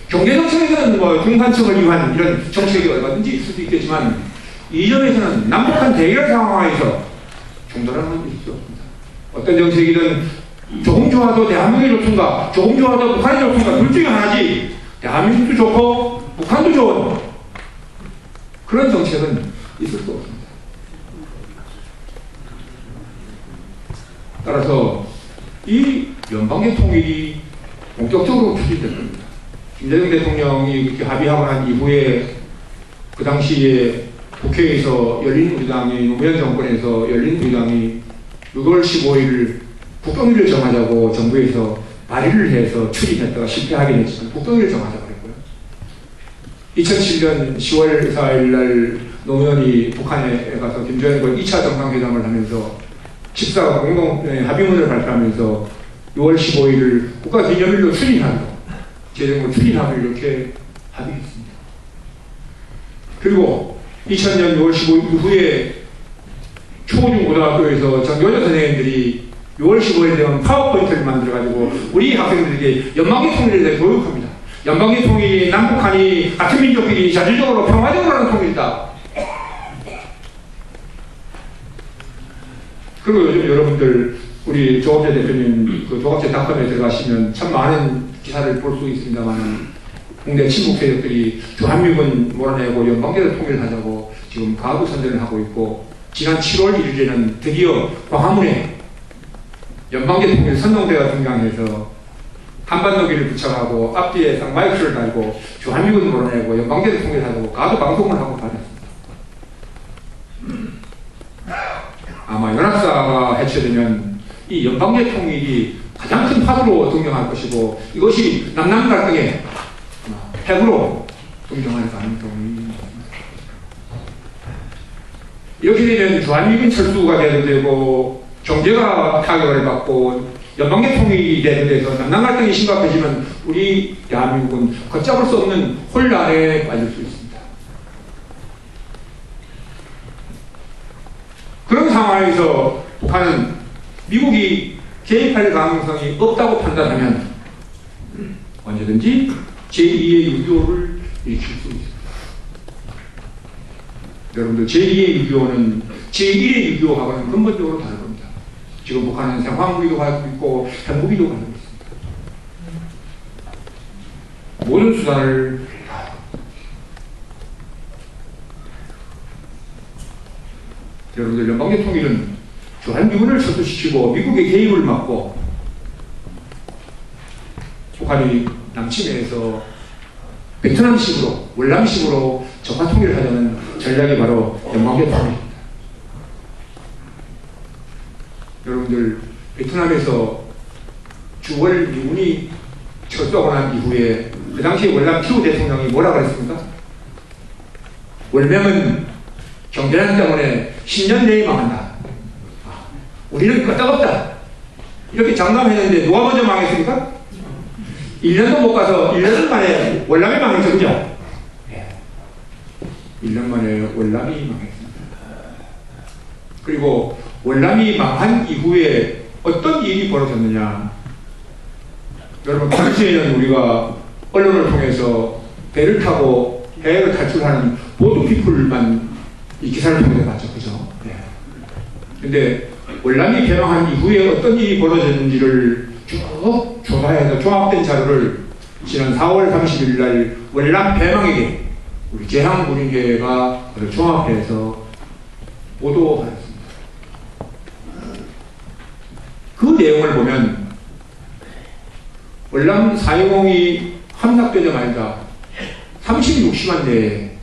경제정책에서는 뭐 중산층을 위한 이런 정책이 얼마든지 있을 수도 있겠지만 이 점에서는 남북한 대결 상황에서 중도라는 건 있을 수 없습니다. 어떤 정책이든 조금 좋아도 대한민국이 좋든가 조금 좋아도 북한이 좋든가 둘 중에 하나지 대한민국도 좋고 북한도 좋은 그런 정책은 있을 수 없습니다. 따라서 이 연방의 통일이 본격적으로 추진될 겁니다. 김대중 대통령이 그렇게 합의하고 난 이후에 그 당시에 국회에서 열린우리당이 노무현 정권에서 열린우리당이 6월 15일 국경일을 정하자고 정부에서 발의를 해서 추진했다가 실패하긴 했지만 국경일을 정하자고 했고요. 2007년 10월 4일 날 노무현이 북한에 가서 김정은과 2차 정상회담을 하면서 14가 공동 합의문을 발표하면서 6월 15일을 국가기념일로 추진하기로 재정부 추진하기로 이렇게 합의했습니다. 그리고 2000년 6월 15일 이후에 초중고등학교에서 전 여자 선생님들이 6월 15일 되면 파워포인트를 만들어가지고 우리 학생들에게 연방의 통일에 대해 교육합니다. 연방의 통일이 남북한이 같은 민족끼리 자주적으로 평화적으로 하는 통일이다. 그리고 요즘 여러분들 우리 조갑재 대표님 그 조갑재닷컴에 들어가시면 참 많은 기사를 볼 수 있습니다만 국내 친북 세력들이 대한민국은 몰아내고 연방계를 통일하자고 지금 가부 선전을 하고 있고 지난 7월 1일에는 드디어 광화문에 연방계 통일 선동대가 등장해서 한반도기를 부착하고 앞뒤에 딱 마이크를 달고 대한민국은 몰아내고 연방계를 통일하자고 가부 방송을 하고 다녔습니다. 아마 연합사가 해체되면 이 연방계 통일이 가장 큰 파도로 등장할 것이고 이것이 남남 갈등의 핵으로 등장할 가능성이 있습니다. 이렇게 되면 대한민국은 철수가 돼야 되고 경제가 타격을 받고 연방계 통일이 되는 데서 남남 갈등이 심각해지면 우리 대한민국은 걷잡을 수 없는 혼란에 빠질 수 있습니다. 그런 상황에서 북한은 미국이 개입할 가능성이 없다고 판단하면 언제든지 제2의 6.25를 일으킬 수 있습니다. 여러분들 제2의 6.25는 제1의 6.25하고는 근본적으로 다른 겁니다. 지금 북한은 생화무기도 가지고 있고 핵무기도 가지고 있습니다. 모든 수단을 여러분들 연방계 통일은 대한민국을 철수시키고 미국의 개입을 막고 북한이 남침해서 베트남식으로 월남식으로 적화 통일을 하자는 전략이 바로 연방계 통일입니다. 여러분들 베트남에서 주월 미군이 철수하고 난 이후에 그 당시에 월남 피우 대통령이 뭐라고 했습니까? 월명은 경제난 때문에 10년 내에 망한다. 우리는 끄떡없다. 이렇게 장담했는데 누가 먼저 망했습니까? 1년도 못 가서 1년 만에 월남이 망했죠. 그죠? 1년 만에 월남이 망했습니다. 그리고 월남이 망한 이후에 어떤 일이 벌어졌느냐. 여러분 당시에는 우리가 언론을 통해서 배를 타고 해외를 탈출하는 보트피플만 이 기사를 통해서 봤죠. 그죠? 근데 월남이 개방한 이후에 어떤 일이 벌어졌는지를 쭉 조사해서 종합된 자료를 지난 4월 30일 날 월남 배망에게 우리 재향문인회가 종합해서 보도하였습니다. 그 내용을 보면 월남 4.20이 함락되자마자 36시간 내에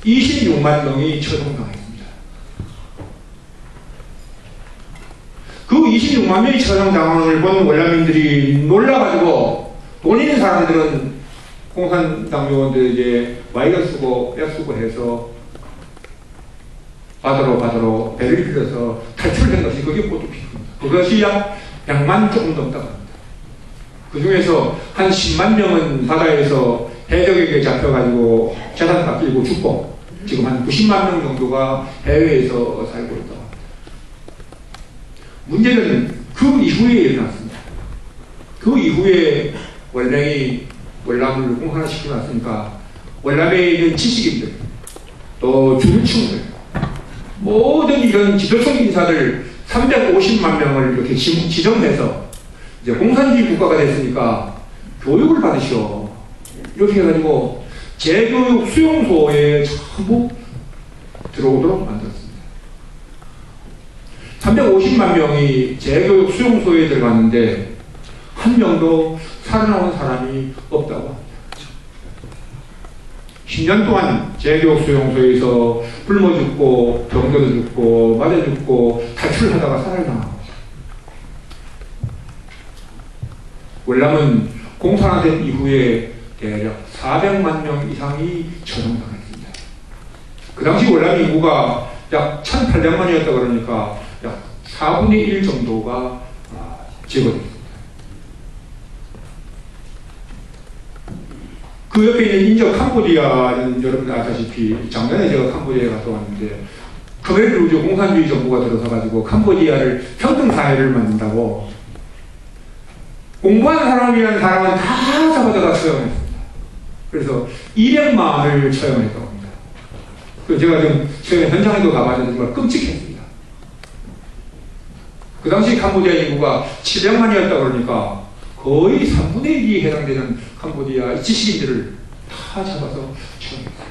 26만 명이 처형당했습니다. 그 26만 명이 처형당함을 본 월남민들이 놀라가지고 돈 있는 사람들은 공산당 요원들에게 와이를 쓰고 약 쓰고 해서 바다로 배를 빌려서 탈출된 것이 그게 보트피플입니다. 그것이 약 100만 조금 넘다고 합니다. 그 중에서 한 10만 명은 바다에서 해적에게 잡혀가지고 재산 깎이고 죽고 지금 한 90만 명 정도가 해외에서 살고 있다고 합니다. 문제는 그 이후에 일어났습니다. 그 이후에 월명이 월남을 공산화시키고 났으니까 월남에 있는 지식인들, 또 중층들, 모든 이런 지도층 인사들 350만 명을 이렇게 지정해서 이제 공산주의 국가가 됐으니까 교육을 받으시오. 이렇게 해가지고 재교육 수용소에 전부 들어오도록 만들었습니다. 350만 명이 재교육 수용소에 들어갔는데 한 명도 살아나온 사람이 없다고 합니다. 10년 동안 재교육 수용소에서 굶어 죽고 병들어 죽고 맞아 죽고 탈출하다가 살아나고 월남은 공산화된 이후에 대략 400만 명 이상이 처형당했습니다. 그 당시 월남 인구가 약 1,800만이었다 그러니까 약 4분의 1 정도가 제거됐습니다. 그 옆에 있는 인저 캄보디아는 여러분 아시다시피 작년에 제가 캄보디아에 갔다 왔는데 khmer 르지 공산주의 정부가 들어서가지고 캄보디아를 평등사회를 만든다고 공부한 사람이라는 사람은 다 잡아다가 처형했습니다. 그래서 200만을 처형했다고 합니다. 제가 좀 처음에 현장에도 가봤는데 정말 끔찍했습니다. 그 당시 캄보디아 인구가 700만이었다 그러니까 거의 3분의 1이 해당되는 캄보디아 지식인들을 다 잡아서 처형했어요.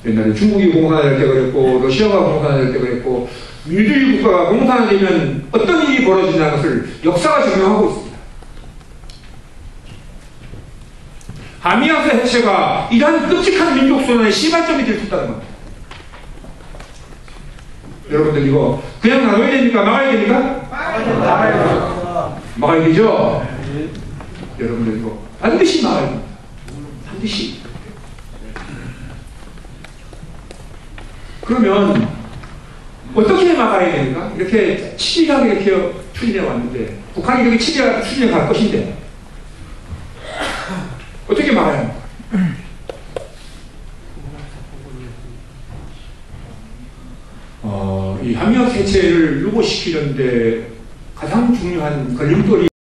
옛날에 중국이 공산화될 때 그랬고 러시아가 공산화될 때 그랬고 민주주의 국가가 공산화되면 어떤 일이 벌어진다는 것을 역사가 증명하고 있습니다. 한미양세 해체가 이러한 끔찍한 민족소년의 시발점이 될 수 있다는 겁니다. 여러분들 이거 그냥 놔둬야 됩니까? 막아야 됩니까? 막아야 되죠? 여러분들 이거 반드시 막아야 됩니다. 반드시. 그러면 어떻게 막아야 됩니까? 이렇게 치밀하게 이렇게 추진해 왔는데 북한이 이렇게 치밀하게 추진해 갈 것인데 어떻게 막아야 합니까? 이 한미역 해체를 유보시키는데 가장 중요한 걸림돌이